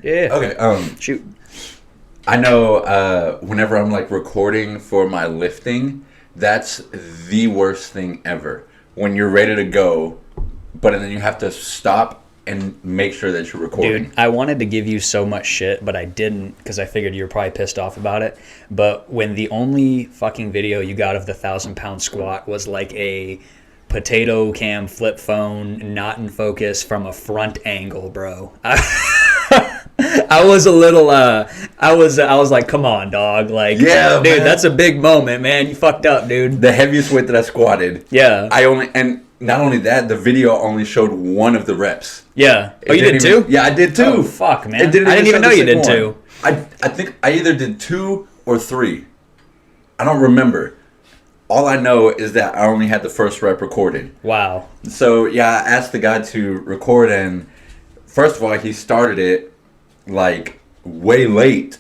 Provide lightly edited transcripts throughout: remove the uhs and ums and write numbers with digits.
Yeah. Okay. Shoot. I know whenever I'm like recording for my lifting, that's the worst thing ever. When you're ready to go, but then you have to stop and make sure that you're recording. Dude, I wanted to give you so much shit, but I didn't because I figured you were probably pissed off about it. But when the only fucking video you got of the 1,000-pound squat was like a potato cam flip phone, not in focus from a front angle, bro. I was a little, I was like, come on, dog. Like, Yeah, dude, man. that's a big moment, man. You fucked up, dude. The heaviest weight that I squatted. Yeah. And not only that, the video only showed one of the reps. Yeah. Oh, you did even, two? Yeah, I did two. Oh, fuck, man. I didn't even know you did one. two. I think I either did 2 or 3. I don't remember. All I know is that I only had the first rep recorded. Wow. So, yeah, I asked the guy to record, and first of all, he started it, like, way late.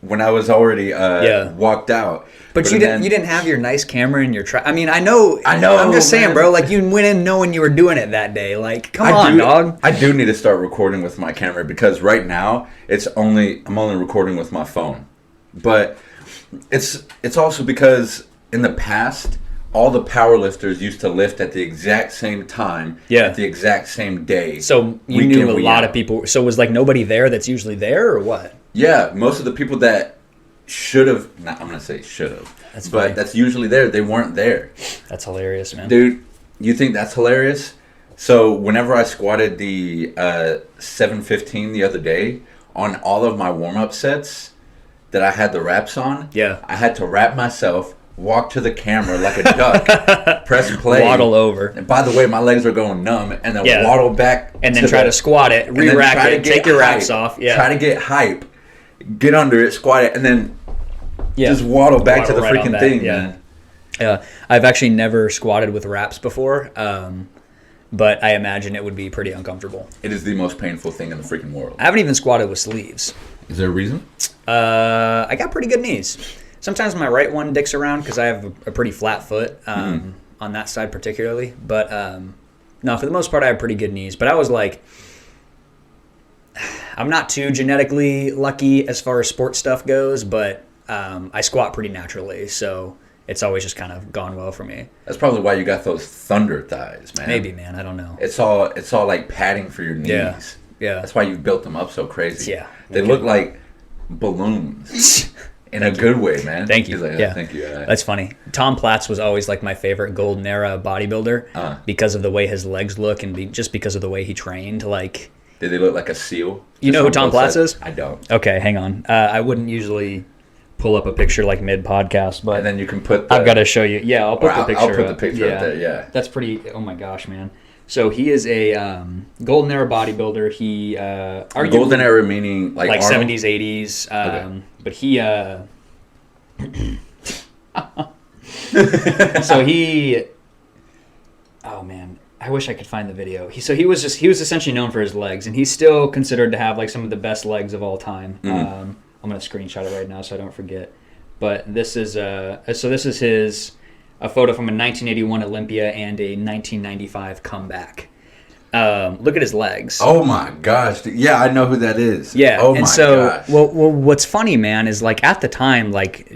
When I was already walked out. But you didn't have your nice camera in your truck. I mean, I know. I'm just saying, man. bro. Like, you went in knowing you were doing it that day. Like, come on, dog. I do need to start recording with my camera because right now I'm only recording with my phone. But it's also because in the past all the power lifters used to lift at the exact same time at the exact same day. So you knew a lot of people. So was like nobody there that's usually there or what? Yeah, most of the people that should have, I'm going to say should have, but that's usually there, they weren't there. That's hilarious, man. Dude, you think that's hilarious? So whenever I squatted the 715 the other day, on all of my warm-up sets that I had the wraps on, I had to wrap myself, walk to the camera like a duck, press play, waddle over. And by the way, my legs are going numb, and then waddle back, and then try to squat it, re-rack it, take your wraps off. Yeah, try to get hype, get under it, squat it, and then just waddle back to the freaking thing. Man. Yeah, I've actually never squatted with wraps before, but I imagine it would be pretty uncomfortable. It is the most painful thing in the freaking world. I haven't even squatted with sleeves. Is there a reason? I got pretty good knees. Sometimes my right one dicks around because I have a pretty flat foot on that side particularly. But no, for the most part, I have pretty good knees. But I was like, I'm not too genetically lucky as far as sports stuff goes, but I squat pretty naturally. So it's always just kind of gone well for me. That's probably why you got those thunder thighs, man. Maybe, man. I don't know. It's all like padding for your knees. Yeah. That's why you've built them up so crazy. Yeah. They look like balloons. In a good way, man. Thank you. Like, yeah, thank you. That's funny. Tom Platz was always like my favorite golden era bodybuilder because of the way his legs look and just because of the way he trained. Like, did they look like a seal? You know who Tom Platz is? I don't. Okay, hang on. I wouldn't usually pull up a picture like mid podcast, but and then you can put. I've got to show you. Yeah, I'll put the picture. I'll put the picture up there. Yeah, that's pretty. Oh my gosh, man. So he is a golden era bodybuilder. He golden era meaning like 70s, 80s. Okay. But he so he. Oh man, I wish I could find the video. He was essentially known for his legs, and he's still considered to have like some of the best legs of all time. I'm gonna screenshot it right now so I don't forget. But this is a photo from a 1981 Olympia and a 1995 comeback. Look at his legs. Oh my gosh! Yeah, I know who that is. Yeah. Oh and my so, gosh. Well, what's funny, man, is like at the time, like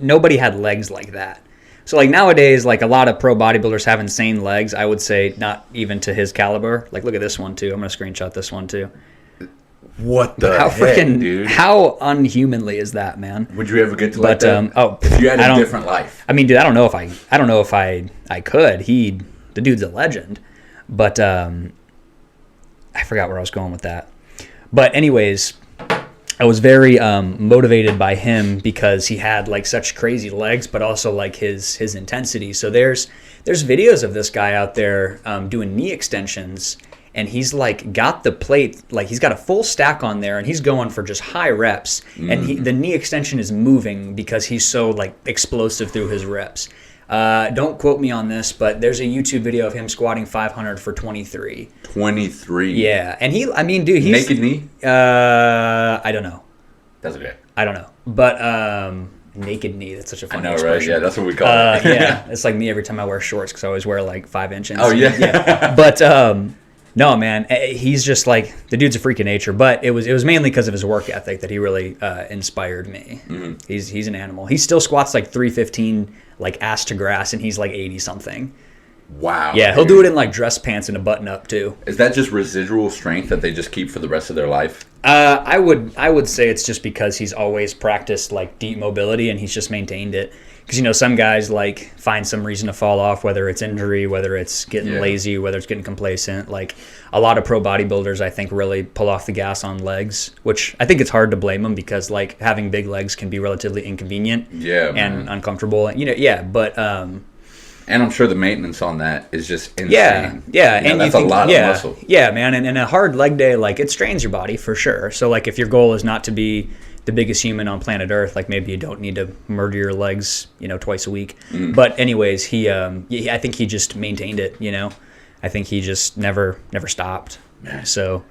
nobody had legs like that. So like nowadays, like a lot of pro bodybuilders have insane legs. I would say not even to his caliber. Like look at this one too. I'm gonna screenshot this one too. What the heck, dude? How unhumanly is that, man? Would you ever get to like that? If you had a different life. I mean, dude, I don't know if I could. The dude's a legend. But I forgot where I was going with that. But anyways, I was very motivated by him because he had like such crazy legs, but also like his intensity. So there's videos of this guy out there doing knee extensions. And he's like got the plate, like he's got a full stack on there and he's going for just high reps. And the knee extension is moving because he's so like explosive through his reps. Don't quote me on this, but there's a YouTube video of him squatting 500 for 23. 23? Yeah. And he's... Naked knee? I don't know. That's okay. I don't know. But naked knee, that's such a funny expression. Right? Yeah, that's what we call it. Yeah. It's like me every time I wear shorts because I always wear like 5 inches. Oh, yeah. But... No, man, he's just like, the dude's a freak of nature. But it was mainly because of his work ethic that he really inspired me. Mm-hmm. He's an animal. He still squats like 315, like ass to grass, and he's like 80 something. Wow. Yeah, he'll do it in like dress pants and a button up too. Is that just residual strength that they just keep for the rest of their life? I would say it's just because he's always practiced like deep mobility and he's just maintained it. Because, some guys like find some reason to fall off, whether it's injury, whether it's getting lazy, whether it's getting complacent. Like a lot of pro bodybuilders, I think, really pull off the gas on legs, which I think it's hard to blame them because like having big legs can be relatively inconvenient and uncomfortable. But and I'm sure the maintenance on that is just insane. Yeah, and that's a lot of muscle. Yeah, man, and a hard leg day, like it strains your body for sure. So like if your goal is not to be the biggest human on planet Earth, like maybe you don't need to murder your legs, twice a week. Mm. But anyways, I think he just maintained it. I think he just never stopped. Man. So,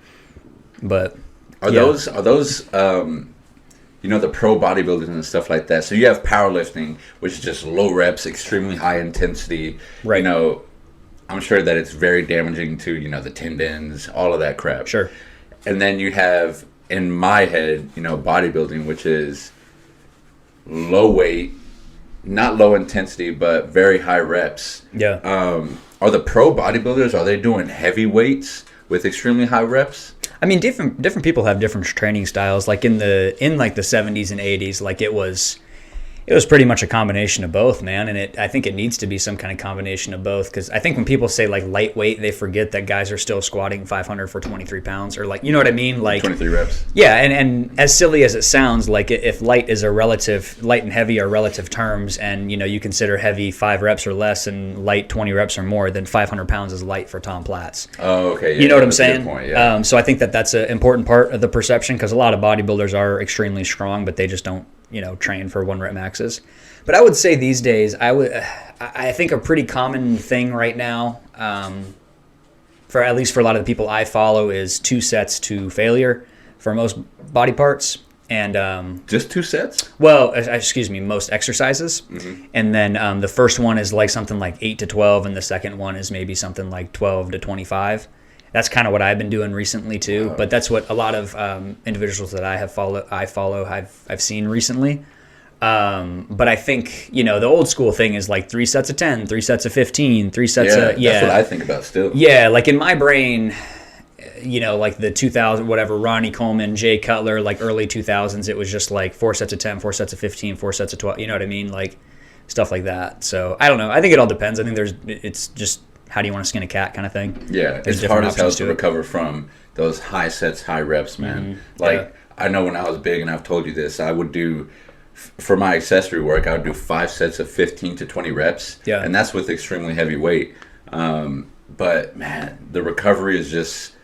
but are those the pro bodybuilders and stuff like that? So you have powerlifting, which is just low reps, extremely high intensity. Right. I'm sure that it's very damaging to the tendons, all of that crap. Sure. And then you have, in my head, bodybuilding, which is low weight, not low intensity, but very high reps. Yeah. Are the pro bodybuilders, are they doing heavy weights with extremely high reps? I mean, different people have different training styles. Like in the 70s and 80s, like it was pretty much a combination of both, man. And I think it needs to be some kind of combination of both. Because I think when people say like lightweight, they forget that guys are still squatting 500 for 23 pounds, or like, you know what I mean? Like 23 reps. Yeah, and as silly as it sounds, like if light and heavy are relative terms, and you consider heavy 5 reps or less and light 20 reps or more, then 500 pounds is light for Tom Platz. Oh, okay. Yeah, you know what I'm saying? Point, yeah. So I think that's an important part of the perception, because a lot of bodybuilders are extremely strong, but they just don't train for 1 rep maxes. But I would say these days, I think a pretty common thing right now, for at least for a lot of the people I follow, is 2 sets to failure for most body parts. And just 2 sets? Well, most exercises. Mm-hmm. And then the first one is like something like 8 to 12, and the second one is maybe something like 12 to 25. That's kind of what I've been doing recently too, but that's what a lot of individuals that I follow I've seen recently. But I think the old school thing is like 3 sets of 10, 3 sets of 15, 3 sets of That's what I think about still. Yeah, like in my brain, like the 2000 whatever, Ronnie Coleman, Jay Cutler, like early 2000s, it was just like 4 sets of 10, 4 sets of 15, 4 sets of 12. You know what I mean? Like stuff like that. So I don't know. I think it all depends. I think it's just, how do you want to skin a cat kind of thing? Yeah, it's hard as hell to recover from those high sets, high reps, man. Mm-hmm. I know when I was big, and I've told you this, I would do, for my accessory work, I would do 5 sets of 15 to 20 reps. Yeah. And that's with extremely heavy weight. But, man, the recovery is just,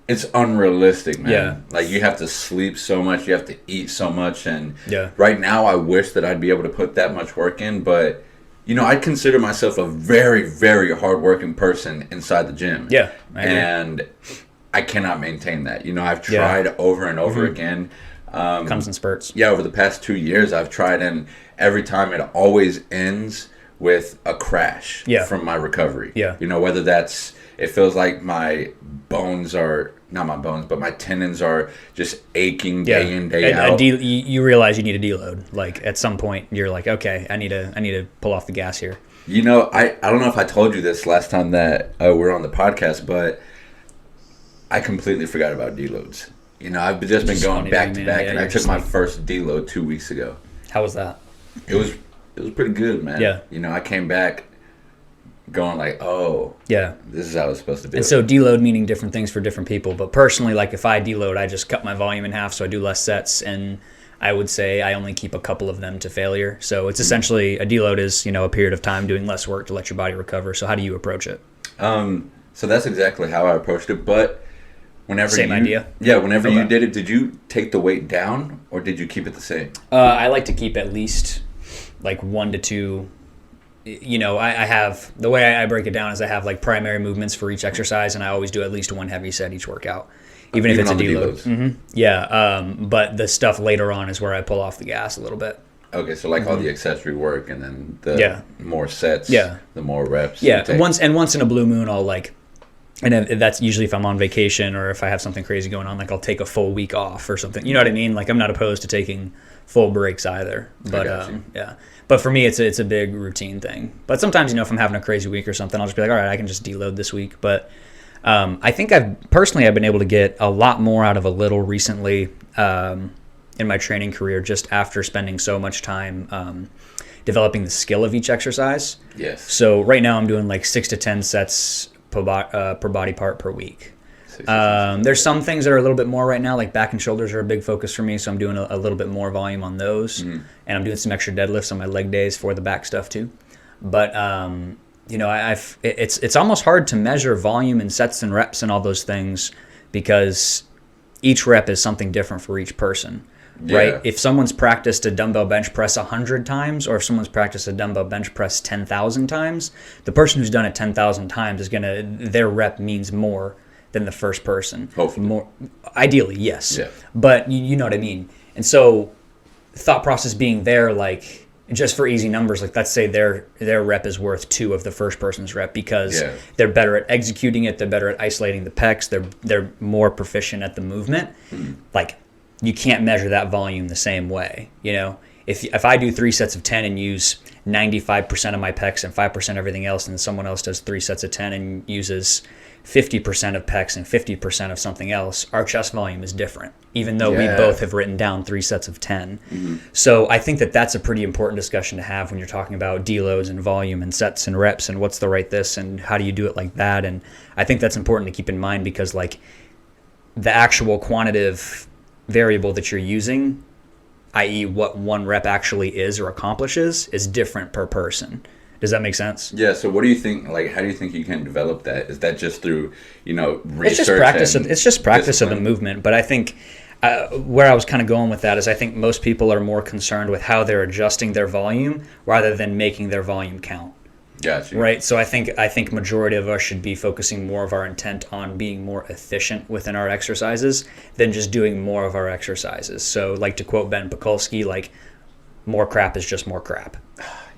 it's unrealistic, man. Yeah. Like, you have to sleep so much, you have to eat so much. And right now, I wish that I'd be able to put that much work in, but I consider myself a very, very hardworking person inside the gym. Yeah, and I cannot maintain that. I've tried over and over again. Comes in spurts. Yeah, over the past 2 years, I've tried, and every time it always ends with a crash from my recovery. Yeah. Whether that's, it feels like my bones are, not my bones, but my tendons are just aching day in, day out. You realize you need a deload. Like at some point you're like, okay, I need to pull off the gas here. I don't know if I told you this last time that we're on the podcast, but I completely forgot about deloads. I've just been going back to back, and I took my first deload 2 weeks ago. How was that? It was pretty good, man. Yeah. I came back going like, oh, yeah, this is how it's supposed to be. And so deload meaning different things for different people. But personally, like if I deload, I just cut my volume in half, so I do less sets, and I would say I only keep a couple of them to failure. So it's essentially, a deload is a period of time doing less work to let your body recover. So how do you approach it? So that's exactly how I approached it. But whenever idea. Yeah, whenever you did it, did you take the weight down or did you keep it the same? I like to keep at least like 1 to 2. I have, the way I break it down is I have like primary movements for each exercise, and I always do at least 1 heavy set each workout, even if it's a deload. Mm-hmm. Yeah, but the stuff later on is where I pull off the gas a little bit. Okay, so like all the accessory work, and then the more sets, the more reps. Yeah, once in a blue moon, And that's usually if I'm on vacation or if I have something crazy going on, like I'll take a full week off or something. You know what I mean? Like I'm not opposed to taking full breaks either. But yeah. But for me, it's a big routine thing. But sometimes, if I'm having a crazy week or something, I'll just be like, all right, I can just deload this week. But I think I've been able to get a lot more out of a little recently in my training career, just after spending so much time developing the skill of each exercise. Yes. So right now I'm doing like 6 to 10 sets per body part per week. There's some things that are a little bit more right now, like back and shoulders are a big focus for me, so I'm doing a little bit more volume on those, and I'm doing some extra deadlifts on my leg days for the back stuff too. But it's almost hard to measure volume and sets and reps and all those things because each rep is something different for each person. Yeah. Right? If someone's practiced a dumbbell bench press 100 times, or if someone's practiced a dumbbell bench press 10,000 times, the person who's done it 10,000 times their rep means more than the first person. Hopefully. More, ideally, yes. Yeah. But you know what I mean. And so, thought process being there, like just for easy numbers, like let's say their rep is worth 2 of the first person's rep because they're better at executing it, they're better at isolating the pecs, they're more proficient at the movement. Like, you can't measure that volume the same way. If I do 3 sets of 10 and use 95% of my pecs and 5% everything else, and someone else does 3 sets of 10 and uses 50% of pecs and 50% of something else, our chest volume is different, even though we both have written down 3 sets of 10. So I think that's a pretty important discussion to have when you're talking about deloads and volume and sets and reps and what's the right this and how do you do it like that. And I think that's important to keep in mind because like the actual quantitative variable that you're using, i.e. what one rep actually is or accomplishes, is different per person. Does that make sense? Yeah. So what do you think, like, how do you think you can develop that? Is that just through, research? It's just practice of the movement. But I think where I was kind of going with that is I think most people are more concerned with how they're adjusting their volume rather than making their volume count. Gotcha. Right. So I think majority of us should be focusing more of our intent on being more efficient within our exercises than just doing more of our exercises. So like to quote Ben Pakulski, like more crap is just more crap.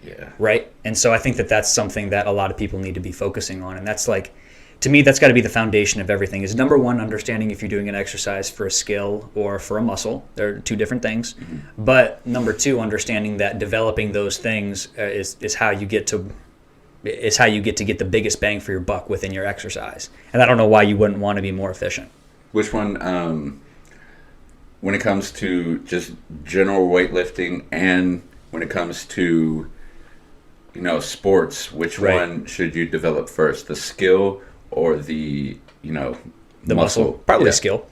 Yeah. Right. And so I think that's something that a lot of people need to be focusing on. And that's like, to me, that's got to be the foundation of everything is number one, understanding if you're doing an exercise for a skill or for a muscle. They're 2 different things. But number 2, understanding that developing those things is how you get to get the biggest bang for your buck within your exercise. And I don't know why you wouldn't want to be more efficient. Which one, when it comes to just general weightlifting and when it comes to, sports, which one should you develop first, the skill or the muscle? Probably skill.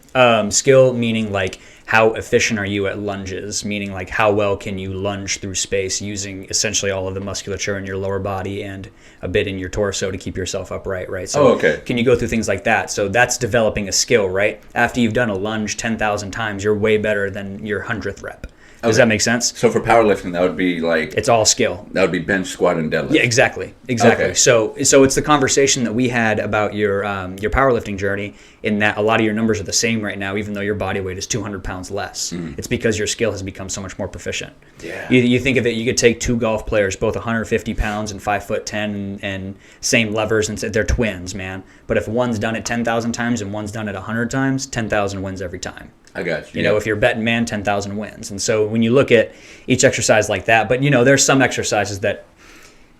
Skill meaning like how efficient are you at lunges, meaning like how well can you lunge through space using essentially all of the musculature in your lower body and a bit in your torso to keep yourself upright, right? So can you go through things like that? So that's developing a skill, right? After you've done a lunge 10,000 times, you're way better than your 100th rep. Does that make sense? So for powerlifting, that would be like... It's all skill. That would be bench, squat, and deadlift. Yeah, exactly. Okay. So it's the conversation that we had about your powerlifting journey in that a lot of your numbers are the same right now, even though your body weight is 200 pounds less. It's because your skill has become so much more proficient. Yeah. You think of it, you could take 2 golf players, both 150 pounds and 5'10", and same levers, and say they're twins, man. But if one's done it 10,000 times and one's done it 100 times, 10,000 wins every time. I got you. If you're betting man, 10,000 wins. And so when you look at each exercise like that, but there's some exercises that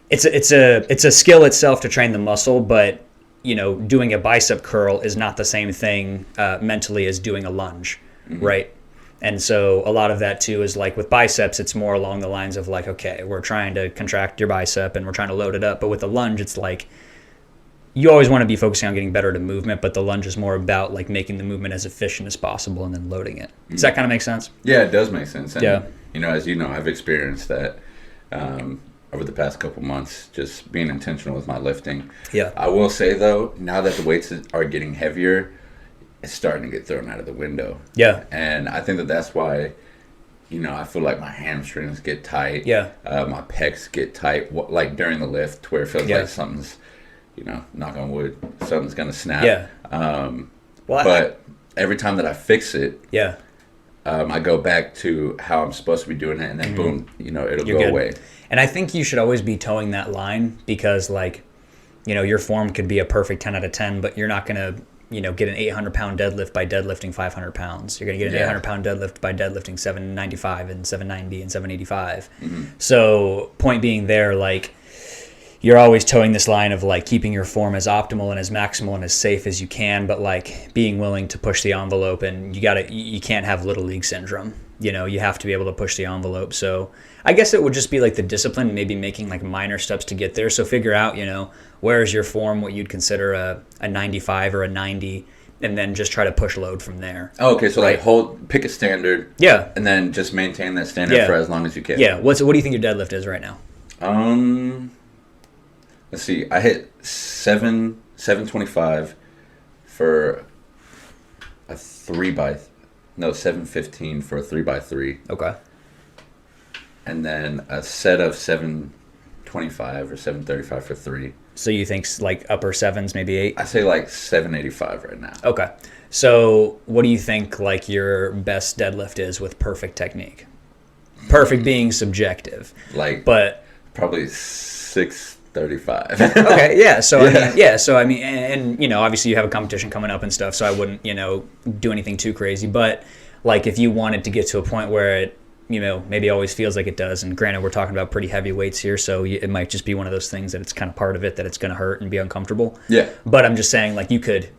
it's a skill itself to train the muscle, but doing a bicep curl is not the same thing mentally as doing a lunge, right? And so a lot of that too is like with biceps, it's more along the lines of like, okay, we're trying to contract your bicep and we're trying to load it up. But with the lunge, it's like, you always want to be focusing on getting better at movement, but the lunge is more about like making the movement as efficient as possible and then loading it. Does that kind of make sense? Yeah, it does make sense. And, yeah. As you know, I've experienced that over the past couple months, just being intentional with my lifting. Yeah. I will say though, now that the weights are getting heavier, it's starting to get thrown out of the window. Yeah. And I think that's why, I feel like my hamstrings get tight. Yeah. My pecs get tight, like during the lift, where it feels like something's, knock on wood, something's going to snap. Yeah. But every time that I fix it, yeah, I go back to how I'm supposed to be doing it, and then boom, it'll You're go good. away. And I think you should always be towing that line because, like, your form could be a perfect 10 out of 10, but you're not going to, get an 800-pound deadlift by deadlifting 500 pounds. You're going to get an 800-pound deadlift by deadlifting 795 and 790 and 785. So point being there, like, you're always towing this line of like keeping your form as optimal and as maximal and as safe as you can, but like being willing to push the envelope, and you can't have little league syndrome. You have to be able to push the envelope. So I guess it would just be like the discipline, maybe making like minor steps to get there. So figure out, where is your form, what you'd consider a 95 or a 90, and then just try to push load from there. Oh, okay, so right? Like pick a standard. Yeah. And then just maintain that standard for as long as you can. Yeah. What do you think your deadlift is right now? Let's see. I hit 725 for a 715 for a 3x3. Okay. And then a set of 725 or 735 for 3. So you think like upper sevens, maybe 8? I say like 785 right now. Okay. So what do you think like your best deadlift is with perfect technique? Perfect being subjective. But probably 635. Okay, yeah. So I mean, and obviously you have a competition coming up and stuff, so I wouldn't, do anything too crazy. But like if you wanted to get to a point where it, maybe always feels like it does, and granted we're talking about pretty heavy weights here, so it might just be one of those things that it's kind of part of it that it's going to hurt and be uncomfortable. Yeah. But I'm just saying, like, you could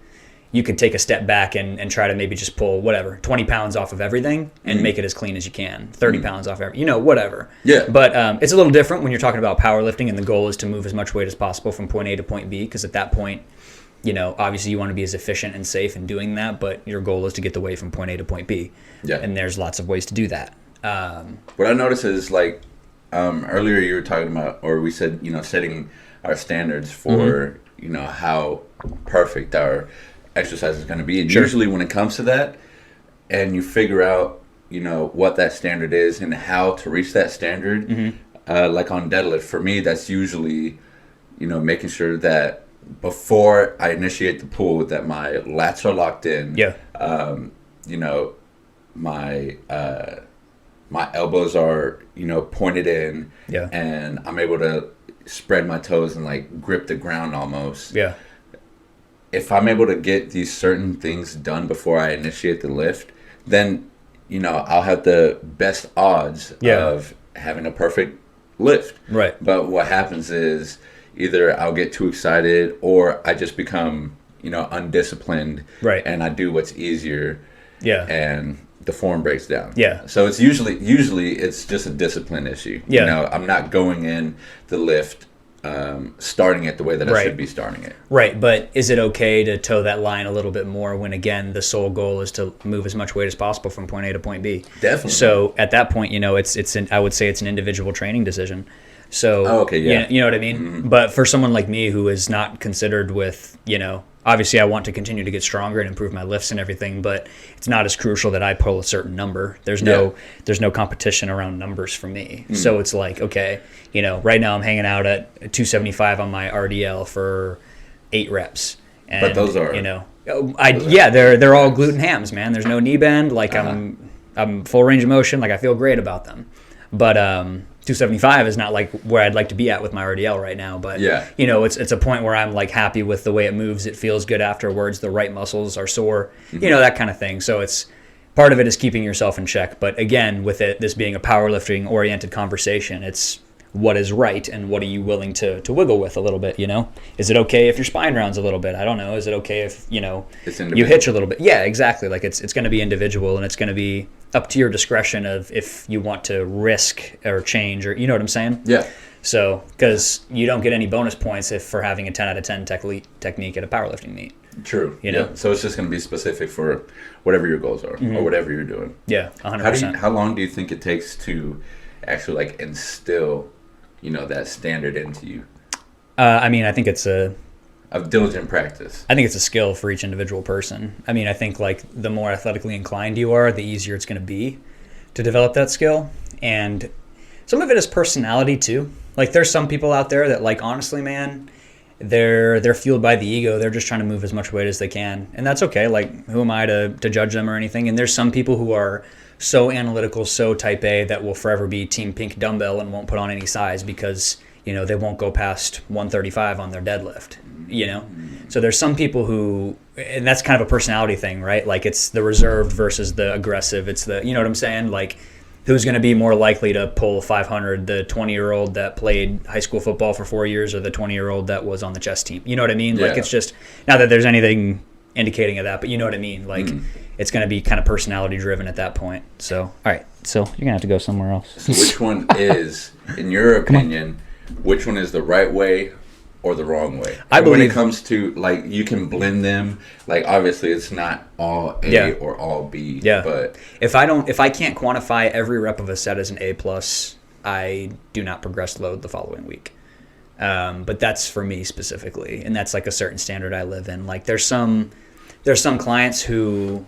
take a step back and try to maybe just pull 20 pounds off of everything and make it as clean as you can. 30 pounds off whatever. Yeah. But it's a little different when you're talking about powerlifting, and the goal is to move as much weight as possible from point A to point B, because at that point, obviously you want to be as efficient and safe in doing that, but your goal is to get the weight from point A to point B. Yeah. And there's lots of ways to do that. What I notice is like earlier you were talking about, or we said, setting our standards for, how perfect our exercise is going to be. And usually when it comes to that, and you figure out, what that standard is and how to reach that standard, like on deadlift, for me, that's usually, making sure that before I initiate the pull, that my lats are locked in. Yeah. My elbows are, pointed in. Yeah. And I'm able to spread my toes and like grip the ground almost. Yeah. If I'm able to get these certain things done before I initiate the lift, then, I'll have the best odds of having a perfect lift. Right. But what happens is either I'll get too excited or I just become, undisciplined. Right. And I do what's easier. Yeah. And the form breaks down. Yeah. So it's usually it's just a discipline issue. Yeah. I'm not going in the lift starting it the way that I should be starting it. Right, but is it okay to toe that line a little bit more when, again, the sole goal is to move as much weight as possible from point A to point B? Definitely. So at that point, I would say it's an individual training decision. So, you know what I mean? Mm-hmm. But for someone like me who is not considered with, obviously I want to continue to get stronger and improve my lifts and everything, but it's not as crucial that I pull a certain number. There's no competition around numbers for me. Mm. So it's like, okay, right now I'm hanging out at 275 on my RDL for 8 reps. And, but those are, they're all glute and hams, man. There's no knee bend. Like I'm full range of motion. Like I feel great about them. But 275 is not like where I'd like to be at with my RDL right now. But it's a point where I'm like happy with the way it moves. It feels good afterwards. The right muscles are sore, that kind of thing. So it's part of it is keeping yourself in check. But again, with this being a powerlifting oriented conversation, it's what is right and what are you willing to wiggle with a little bit, Is it okay if your spine rounds a little bit? I don't know. Is it okay if, you hitch a little bit? Yeah, exactly. Like it's going to be individual, and it's going to be up to your discretion of if you want to risk or change, or you know what I'm saying? Yeah. So, because you don't get any bonus points for having a 10 out of 10 technique at a powerlifting meet. True. Yeah. So it's just going to be specific for whatever your goals are or whatever you're doing. Yeah, 100%. How long do you think it takes to actually like instill that standard into you? I think it's a diligent practice. I think it's a skill for each individual person. I think like the more athletically inclined you are, the easier it's going to be to develop that skill. And some of it is personality too. Like there's some people out there that like, honestly, man, they're fueled by the ego. They're just trying to move as much weight as they can. And that's okay. Like who am I to judge them or anything? And there's some people who are so analytical, so type A that will forever be team pink dumbbell and won't put on any size because, they won't go past 135 on their deadlift, So there's some people who, and that's kind of a personality thing, right? Like it's the reserved versus the aggressive. It's the, you know what I'm saying? Like who's going to be more likely to pull 500, the 20-year-old that played high school football for 4 years or the 20-year-old that was on the chess team? You know what I mean? Yeah. Like it's just, not that there's anything indicating of that, but you know what I mean? Like it's going to be kind of personality driven at that point. So, all right. So you're going to have to go somewhere else. So which one is, in your opinion, which one is the right way or the wrong way? I believe when it comes to, like, you can blend them. Like, obviously, it's not all A or all B. Yeah. But if I can't quantify every rep of a set as an A+, I do not progress load the following week. But that's for me specifically, and that's like a certain standard I live in. Like, there's some clients who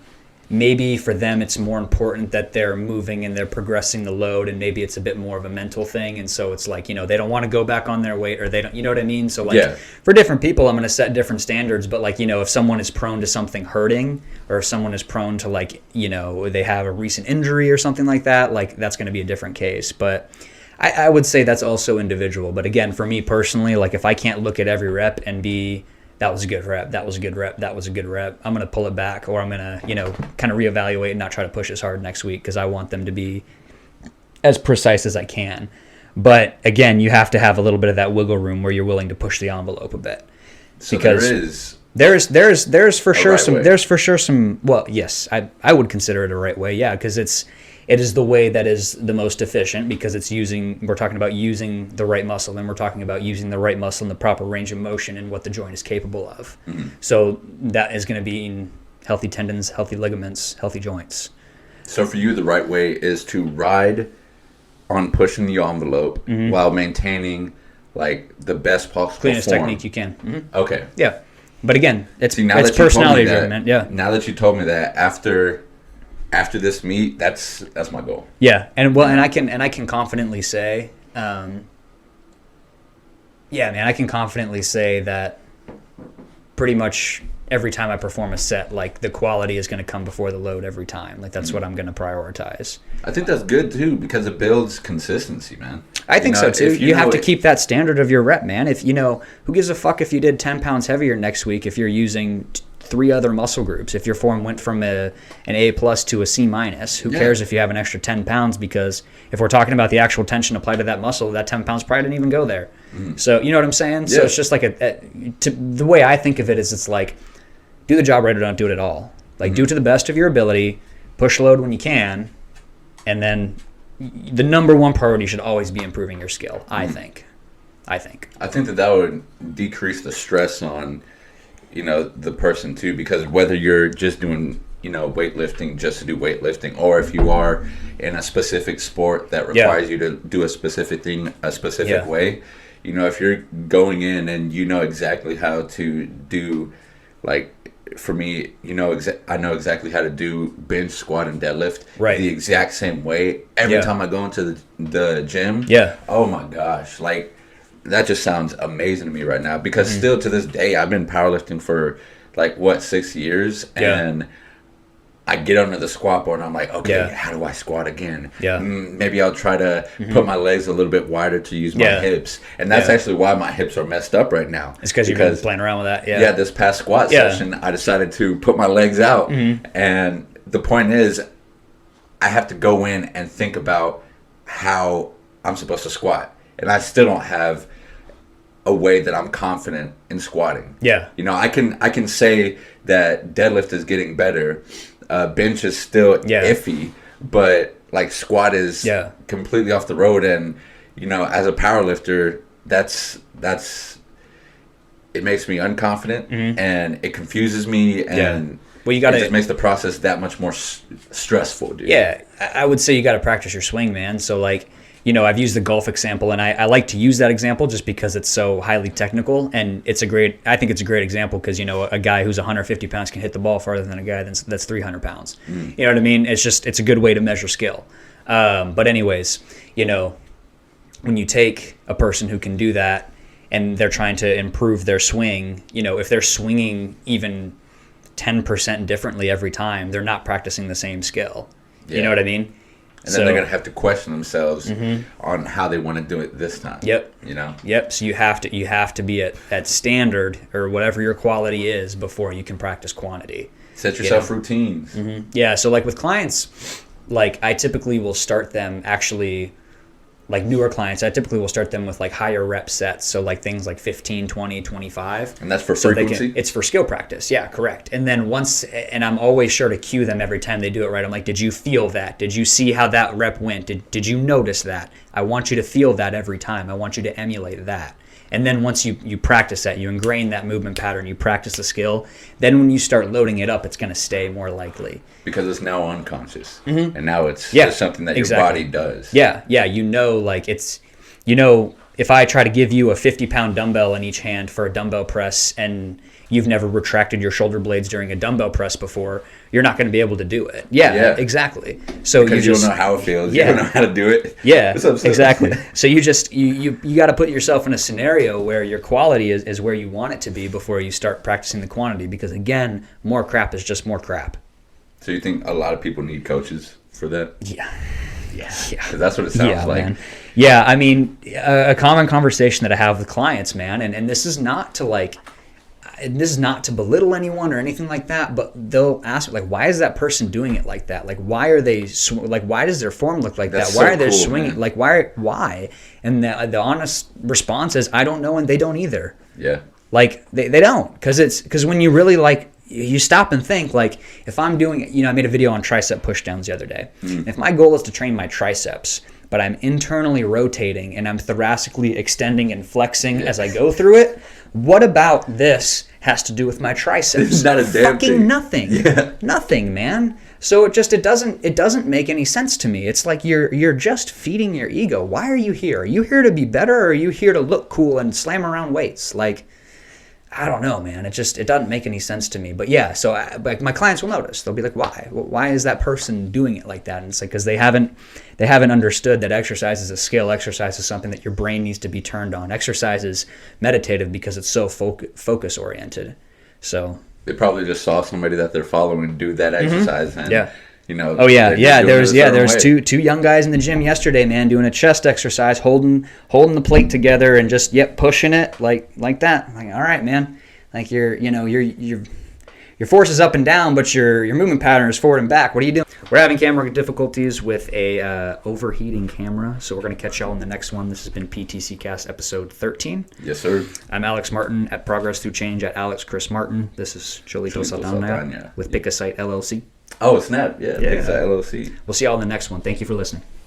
maybe for them it's more important that they're moving and they're progressing the load, and maybe it's a bit more of a mental thing, and so it's like, they don't want to go back on their weight, or they don't, you know what I mean? So like for different people I'm going to set different standards, but like, if someone is prone to something hurting, or if someone is prone to like, they have a recent injury or something like that, like that's going to be a different case. But I would say that's also individual. But again, for me personally, like if I can't look at every rep and be, that was a good rep, that was a good rep, that was a good rep, I'm going to pull it back, or I'm going to, kind of reevaluate and not try to push as hard next week, because I want them to be as precise as I can. But again, you have to have a little bit of that wiggle room where you're willing to push the envelope a bit. So because there's for sure some, well, yes, I would consider it a right way, yeah, because it is the way that is the most efficient, because we're talking about using the right muscle, and we're talking about using the right muscle in the proper range of motion and what the joint is capable of. Mm-hmm. So that is going to be in healthy tendons, healthy ligaments, healthy joints. So for you, the right way is to ride on pushing the envelope while maintaining like the best possible cleanest form. Technique you can. Mm-hmm. Okay. Yeah. But again, it's personality driven, yeah. Now that you told me that, after this meet, that's my goal. Yeah, and I can confidently say, I can confidently say that pretty much every time I perform a set, like the quality is going to come before the load every time. Like that's what I'm going to prioritize. I think that's good too, because it builds consistency, man. I think so too. You have to keep that standard of your rep, man. If who gives a fuck if you did 10 pounds heavier next week if you're using 3 other muscle groups? If your form went from an A+ to a C-, who cares if you have an extra 10 pounds? Because if we're talking about the actual tension applied to that muscle, that 10 pounds probably didn't even go there. So you know what I'm saying? Yeah. So it's just like the way I think of it is, it's like, do the job right or don't do it at all. Like do it to the best of your ability, push load when you can, and then the number one priority should always be improving your skill, I think. I think that would decrease the stress on the person too, because whether you're just doing weightlifting just to do weightlifting, or if you are in a specific sport that requires you to do a specific thing a specific way, if you're going in and exactly how to do, like for me, I know exactly how to do bench, squat, and deadlift the exact same way every time I go into the gym. Oh my gosh, like that just sounds amazing to me right now, because still to this day, I've been powerlifting for 6 years, and I get under the squat bar and I'm like, okay, how do I squat again? Maybe I'll try to put my legs a little bit wider to use my hips, and that's actually why my hips are messed up right now. It's because you've been playing around with that. This past squat session, I decided to put my legs out, and the point is, I have to go in and think about how I'm supposed to squat, and I still don't have a way that I'm confident in squatting. I can say that deadlift is getting better, bench is still iffy, but like squat is completely off the road. And as a power lifter, that's it makes me unconfident, and it confuses me, and it just makes the process that much more stressful, dude. I would say you got to practice your swing, man. So like, I've used the golf example, and I like to use that example just because it's so highly technical, and I think it's a great example because, a guy who's 150 pounds can hit the ball farther than a guy that's 300 pounds. You know what I mean? It's a good way to measure skill. But anyways, when you take a person who can do that and they're trying to improve their swing, if they're swinging even 10% differently every time, they're not practicing the same skill. You know what I mean? And then they're going to have to question themselves on how they want to do it this time. Yep. You know? Yep. So you have to be at standard or whatever your quality is before you can practice quantity. Set yourself routines. Yeah. So like with clients, like I typically will start them actually, like newer clients, I typically will start them with like higher rep sets. So like things like 15, 20, 25. And that's for frequency? It's for skill practice. Yeah, correct. And then and I'm always sure to cue them every time they do it right. I'm like, did you feel that? Did you see how that rep went? Did you notice that? I want you to feel that every time. I want you to emulate that. And then once you practice that, you ingrain that movement pattern, you practice the skill, then when you start loading it up, it's going to stay more likely. Because it's now unconscious. And now it's just something that your body does. Yeah, like it's, if I try to give you a 50-pound dumbbell in each hand for a dumbbell press and you've never retracted your shoulder blades during a dumbbell press before, you're not going to be able to do it. Yeah. Exactly. So because you don't know how it feels. You don't know how to do it. Yeah, exactly. So you got to put yourself in a scenario where your quality is where you want it to be before you start practicing the quantity, because again, more crap is just more crap. So you think a lot of people need coaches for that? Yeah. Because that's what it sounds like. Man. Yeah, I mean, a common conversation that I have with clients, man, and this is not to belittle anyone or anything like that, but they'll ask like, why is that person doing it like that? Like, why are they why does their form look like that? Why are they swinging? Man. Like, why? And the honest response is, I don't know, and they don't either. Yeah. Like they don't, because when you really like. You stop and think, like, if I'm doing, I made a video on tricep pushdowns the other day. If my goal is to train my triceps, but I'm internally rotating and I'm thoracically extending and flexing as I go through it, what about this has to do with my triceps? It's not a damn fucking thing. Nothing. Yeah. Nothing, man. So it doesn't make any sense to me. It's like you're just feeding your ego. Why are you here? Are you here to be better, or are you here to look cool and slam around weights? Like, I don't know, man. It doesn't make any sense to me. But yeah, so like my clients will notice. They'll be like, "Why? Why is that person doing it like that?" And it's like because they haven't understood that exercise is a skill. Exercise is something that your brain needs to be turned on. Exercise is meditative because it's so focus oriented. So they probably just saw somebody that they're following do that exercise, and Oh yeah. There's two young guys in the gym yesterday, man, doing a chest exercise, holding the plate together and just pushing it like that. I'm like, all right, man. Like your force is up and down, but your movement pattern is forward and back. What are you doing? We're having camera difficulties with a overheating camera, so we're gonna catch y'all in the next one. This has been PTC Cast episode 13. Yes, sir. I'm Alex Martin at Progress Through Change at Alex Chris Martin. This is Cholito Saldana with Pick a Site LLC. Oh, snap. Yeah. Pick a Site LLC. We'll see y'all in the next one. Thank you for listening.